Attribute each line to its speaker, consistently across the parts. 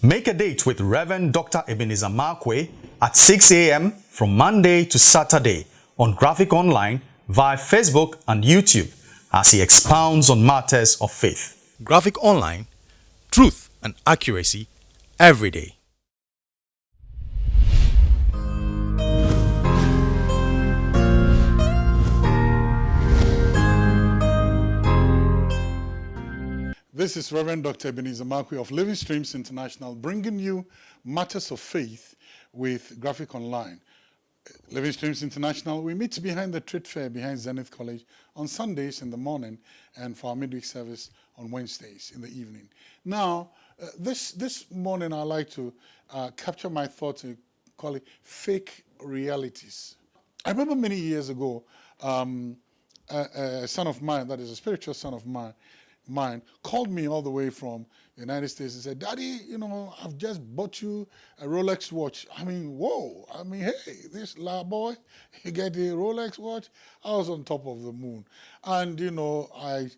Speaker 1: Make a date with Rev Dr Ebenezer Markwei at 6 a.m. from Monday to Saturday on Graphic Online via Facebook and YouTube as he expounds on matters of faith. Graphic Online, truth and accuracy every day.
Speaker 2: This is Rev Dr Ebenezer Markwei of Living Streams International, bringing you matters of faith with Graphic Online. Living Streams International, we meet behind the trade fair behind Zenith College on Sundays in the morning and for our midweek service on Wednesdays in the evening. Now, this morning I'd like to capture my thoughts and call it fake realities. I remember many years ago, a son of mine, that is a spiritual son of mine, called me all the way from the United States and said, "Daddy, I've just bought you a Rolex watch." I mean, whoa. I mean, hey, this lad boy, he get a Rolex watch. I was on top of the moon. And, I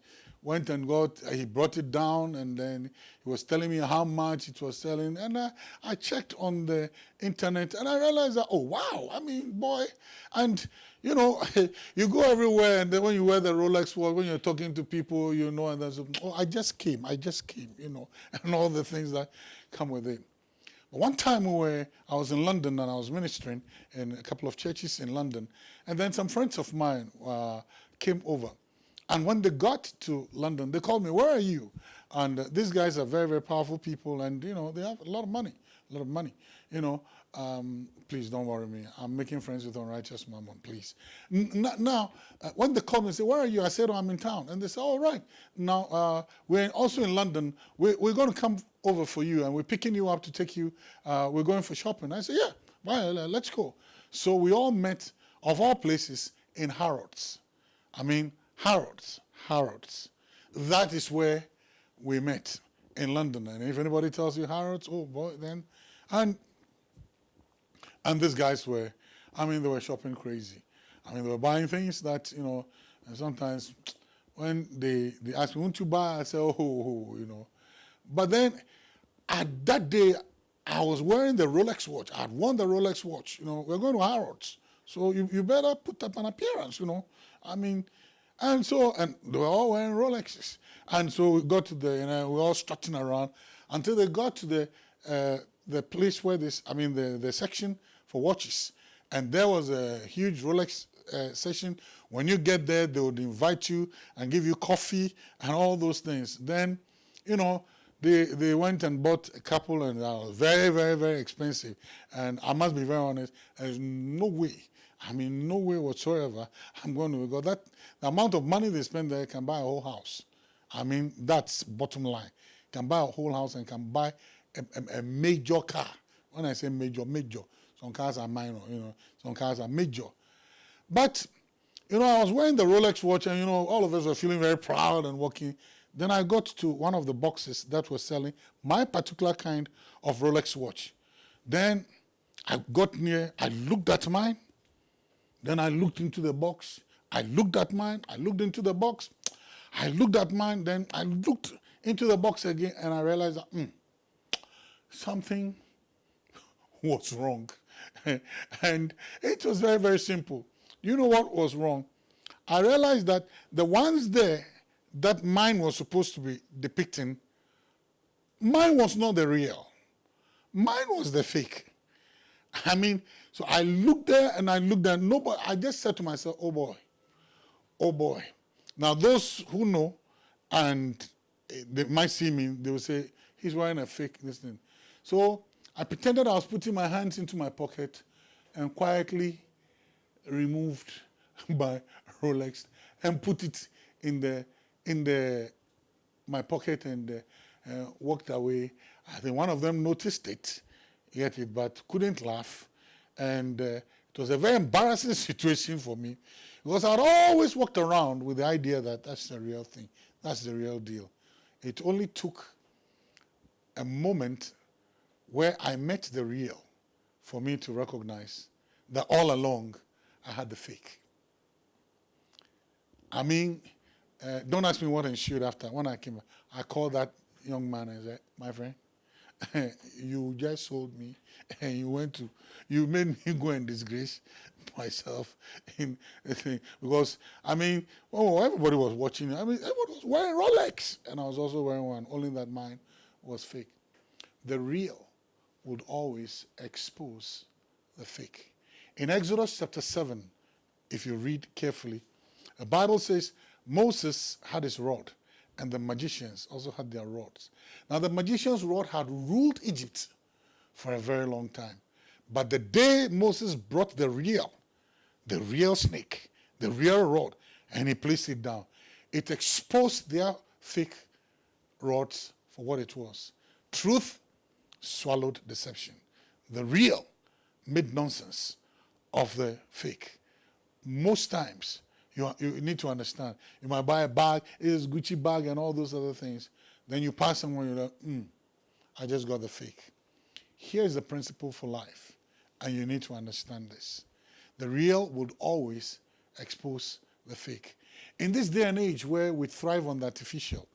Speaker 2: went and he brought it down, and then he was telling me how much it was selling. And I checked on the internet and I realized that, oh, wow. I mean, boy. And, you go everywhere, and then when you wear the Rolex watch, when you're talking to people, and there's, oh, I just came, and all the things that come with it. But one time I was in London and I was ministering in a couple of churches in London, and then some friends of mine came over. And when they got to London, they called me, "Where are you?" And these guys are very, very powerful people, and, they have a lot of money, please don't worry me. I'm making friends with unrighteous mammon, please. Now, when they called me and said, "Where are you?" I said, "Oh, I'm in town." And they said, "All right. Now, we're also in London. We're going to come over for you, and we're picking you up to take you. We're going for shopping." I said, "Yeah, well, let's go." So we all met, of all places, in Harrods. I mean, Harrods. That is where we met, in London. And if anybody tells you Harrods, oh boy, then. And these guys they were shopping crazy. I mean, they were buying things that, and sometimes when they ask me, "Won't you buy?" I say, oh. But then, at that day, I was wearing the Rolex watch. I had won the Rolex watch. We're going to Harrods. So you better put up an appearance, I mean, and they were all wearing Rolexes. And so we got to we were all strutting around until they got to the place where the section for watches. And there was a huge Rolex section. When you get there, they would invite you and give you coffee and all those things. Then, they went and bought a couple, and that was very, very, very expensive. And I must be very honest, there's no way whatsoever I'm going to, because the amount of money they spend there can buy a whole house. I mean, that's bottom line. Can buy a whole house and can buy a major car. When I say major, some cars are minor, some cars are major. But, I was wearing the Rolex watch, and, all of us were feeling very proud and walking. Then I got to one of the boxes that was selling my particular kind of Rolex watch. Then I got near, I looked at mine. Then I looked into the box. I looked at mine. I looked into the box. I looked at mine. Then I looked into the box again, and I realized that something was wrong. And it was very, very simple. You know what was wrong? I realized that the ones there that mine was supposed to be depicting, mine was not the real. Mine was the fake. I mean, so I looked there and I looked there. Nobody. I just said to myself, "Oh boy." Now those who know and they might see me, they will say, "He's wearing a fake this thing." So I pretended I was putting my hands into my pocket and quietly removed my Rolex and put it in my pocket and walked away. I think one of them noticed it, but couldn't laugh. And it was a very embarrassing situation for me, because I'd always walked around with the idea that that's the real thing, that's the real deal. It only took a moment where I met the real for me to recognize that all along I had the fake. I mean, don't ask me what ensued after. When I came back, I called that young man and said, "My friend, you just sold me and you made me go and disgrace myself in the thing. Because, I mean, everybody was watching. I mean, everybody was wearing Rolex. And I was also wearing one, only that mine was fake. The real would always expose the fake. In Exodus chapter 7, if you read carefully, the Bible says Moses had his rod, and the magicians also had their rods. Now, the magician's rod had ruled Egypt for a very long time. But the day Moses brought the real snake, the real rod, and he placed it down, it exposed their fake rods for what it was. Truth swallowed deception. The real made nonsense of the fake. Most times, you need to understand. You might buy a bag, it is Gucci bag and all those other things. Then you pass someone, you're like, I just got the fake. Here's the principle for life, and you need to understand this. The real would always expose the fake. In this day and age where we thrive on the artificial,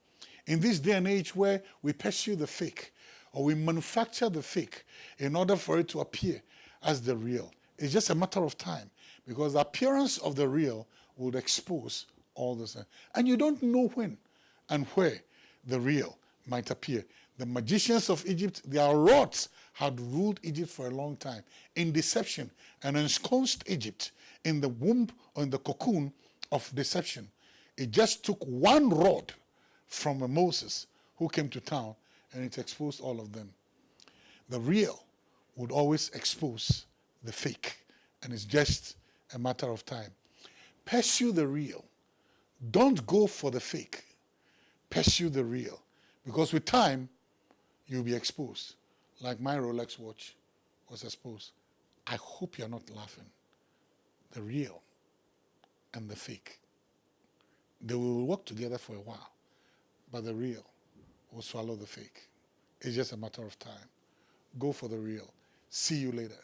Speaker 2: in this day and age where we pursue the fake, or we manufacture the fake in order for it to appear as the real, it's just a matter of time, because the appearance of the real would expose all this. And you don't know when and where the real might appear. The magicians of Egypt, their rods had ruled Egypt for a long time in deception and ensconced Egypt in the womb or in the cocoon of deception. It just took one rod from a Moses who came to town, and it exposed all of them. The real would always expose the fake, and it's just a matter of time. Pursue the real. Don't go for the fake. Pursue the real. Because with time, you'll be exposed. Like my Rolex watch was exposed. I hope you're not laughing. The real and the fake. They will work together for a while, but the real will swallow the fake. It's just a matter of time. Go for the real. See you later.